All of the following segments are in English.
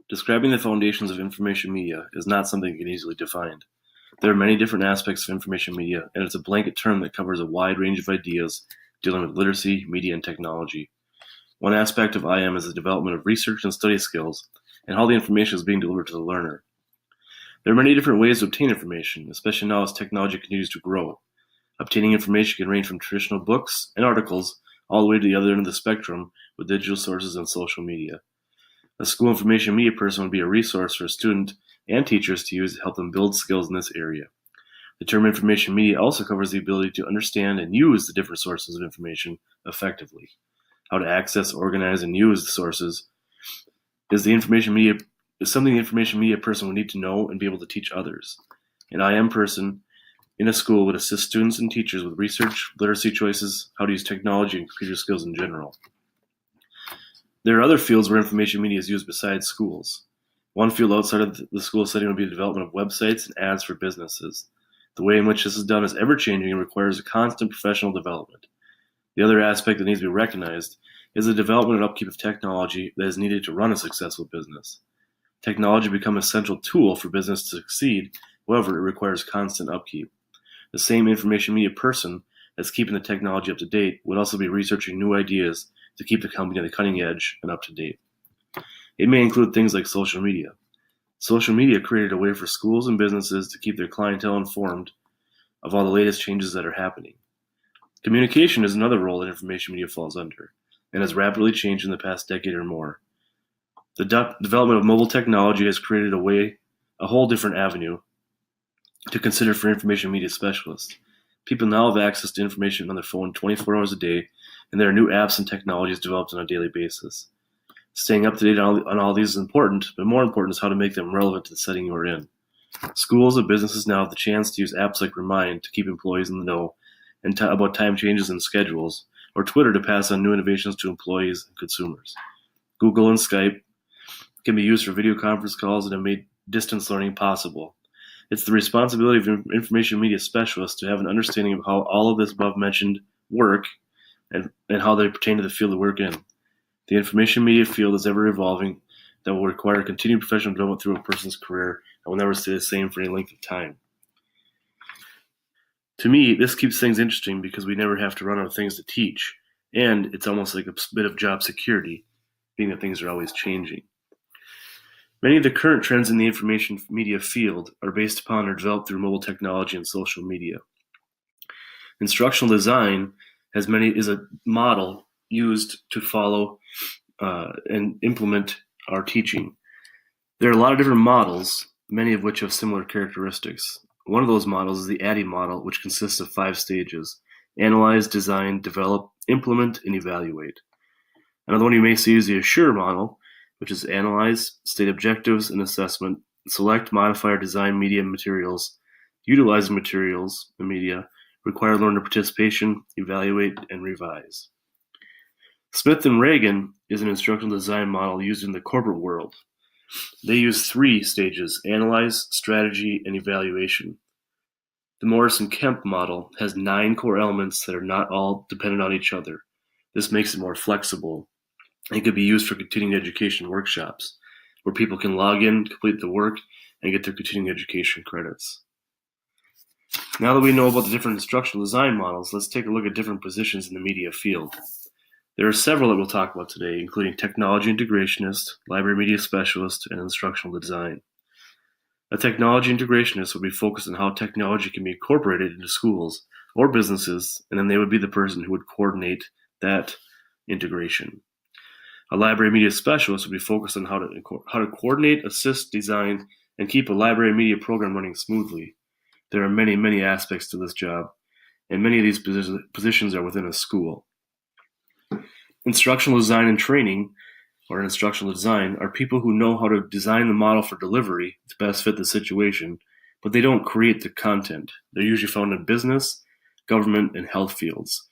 Describing the foundations of information media is not something you can easily define. There are many different aspects of information media, and it's a blanket term that covers a wide range of ideas dealing with literacy, media, and technology. One aspect of IM is the development of research and study skills, and how the information is being delivered to the learner. There are many different ways to obtain information, especially now as technology continues to grow. Obtaining information can range from traditional books and articles all the way to the other end of the spectrum with digital sources and social media. A school information media person would be a resource for a student and teachers to use to help them build skills in this area. The term information media also covers the ability to understand and use the different sources of information effectively. How to access, organize, and use the sources is something the information media person would need to know and be able to teach others. An IM person in a school would assist students and teachers with research, literacy choices, how to use technology, and computer skills in general. There are other fields where information media is used besides schools. One field outside of the school setting would be the development of websites and ads for businesses. The way in which this is done is ever-changing and requires a constant professional development. The other aspect that needs to be recognized is the development and upkeep of technology that is needed to run a successful business. Technology becomes a central tool for business to succeed, however, it requires constant upkeep. The same information media person that's keeping the technology up to date would also be researching new ideas to keep the company on the cutting edge and up to date. It may include things like social media. Social media created a way for schools and businesses to keep their clientele informed of all the latest changes that are happening. Communication is another role that information media falls under, and has rapidly changed in the past decade or more. The development of mobile technology has created a whole different avenue to consider for information media specialists. People now have access to information on their phone 24 hours a day, and there are new apps and technologies developed on a daily basis. Staying up to date on all these is important, but more important is how to make them relevant to the setting you are in. Schools and businesses now have the chance to use apps like Remind to keep employees in the know and about time changes and schedules, or Twitter to pass on new innovations to employees and consumers. Google and Skype can be used for video conference calls and have made distance learning possible. It's the responsibility of information media specialists to have an understanding of how all of this above mentioned work and how they pertain to the field they work in. The information media field is ever evolving that will require continued professional development through a person's career and will never stay the same for any length of time. To me, this keeps things interesting because we never have to run out of things to teach, and it's almost like a bit of job security, being that things are always changing. Many of the current trends in the information media field are based upon or developed through mobile technology and social media. Instructional design is a model used to follow and implement our teaching. There are a lot of different models, many of which have similar characteristics. One of those models is the ADDIE model, which consists of 5 stages: analyze, design, develop, implement, and evaluate. Another one you may see is the ASSURE model, which is analyze, state objectives and assessment, select, modify, or design media and materials, utilize materials and media, require learner participation, evaluate, and revise. Smith and Reagan is an instructional design model used in the corporate world. They use 3 stages: analyze, strategy, and evaluation. The Morris and Kemp model has 9 core elements that are not all dependent on each other. This makes it more flexible and could be used for continuing education workshops, where people can log in, complete the work, and get their continuing education credits. Now that we know about the different instructional design models, let's take a look at different positions in the media field. There are several that we'll talk about today, including technology integrationist, library media specialist, and instructional design. A technology integrationist would be focused on how technology can be incorporated into schools or businesses, and then they would be the person who would coordinate that integration. A library media specialist would be focused on how to coordinate, assist, design, and keep a library media program running smoothly. There are many, many aspects to this job, and many of these positions are within a school. Instructional design and training, or instructional design, are people who know how to design the model for delivery to best fit the situation, but they don't create the content. They're usually found in business, government, and health fields.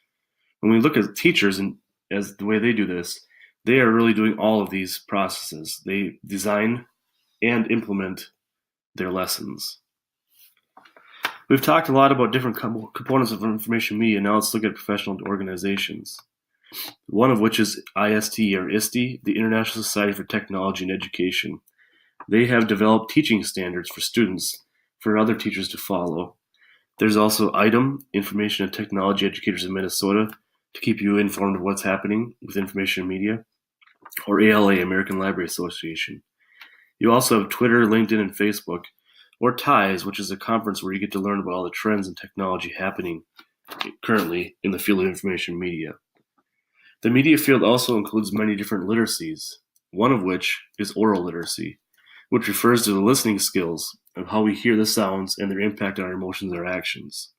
When we look at teachers and as the way they do this, they are really doing all of these processes. They design and implement their lessons. We've talked a lot about different components of information media. Now let's look at professional organizations. One of which is IST, or ISTE, the International Society for Technology and Education. They have developed teaching standards for students for other teachers to follow. There's also ITEM, Information and Technology Educators in Minnesota, to keep you informed of what's happening with information media, or ALA, American Library Association. You also have Twitter, LinkedIn, and Facebook, or TIES, which is a conference where you get to learn about all the trends and technology happening currently in the field of information media. The media field also includes many different literacies, one of which is oral literacy, which refers to the listening skills of how we hear the sounds and their impact on our emotions or actions.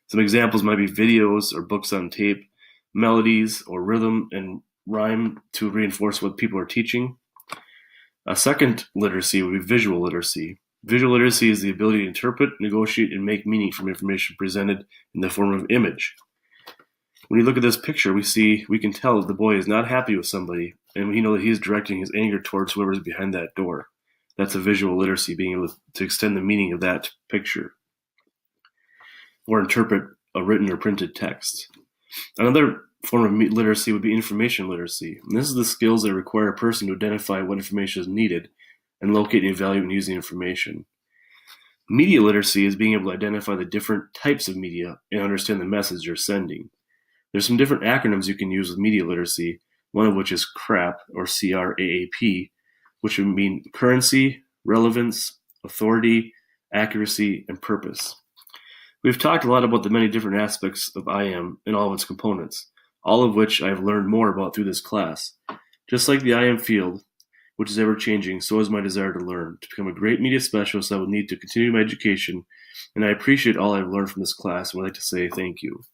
Some examples might be videos or books on tape, melodies or rhythm and rhyme to reinforce what people are teaching. A second literacy would be visual literacy. Visual literacy is the ability to interpret, negotiate, and make meaning from information presented in the form of image. When you look at this picture, we can tell that the boy is not happy with somebody, and we know that he's directing his anger towards whoever's behind that door. That's a visual literacy, being able to extend the meaning of that picture or interpret a written or printed text. Another form of literacy would be information literacy. And this is the skills that require a person to identify what information is needed and locate and evaluate and use the information. Media literacy is being able to identify the different types of media and understand the message you're sending. There's some different acronyms you can use with media literacy, one of which is CRAP, or CRAAP, which would mean currency, relevance, authority, accuracy, and purpose. We've talked a lot about the many different aspects of IM and all of its components, all of which I've learned more about through this class. Just like the IM field, which is ever-changing, so is my desire to learn. To become a great media specialist, I will need to continue my education, and I appreciate all I've learned from this class, and would like to say thank you.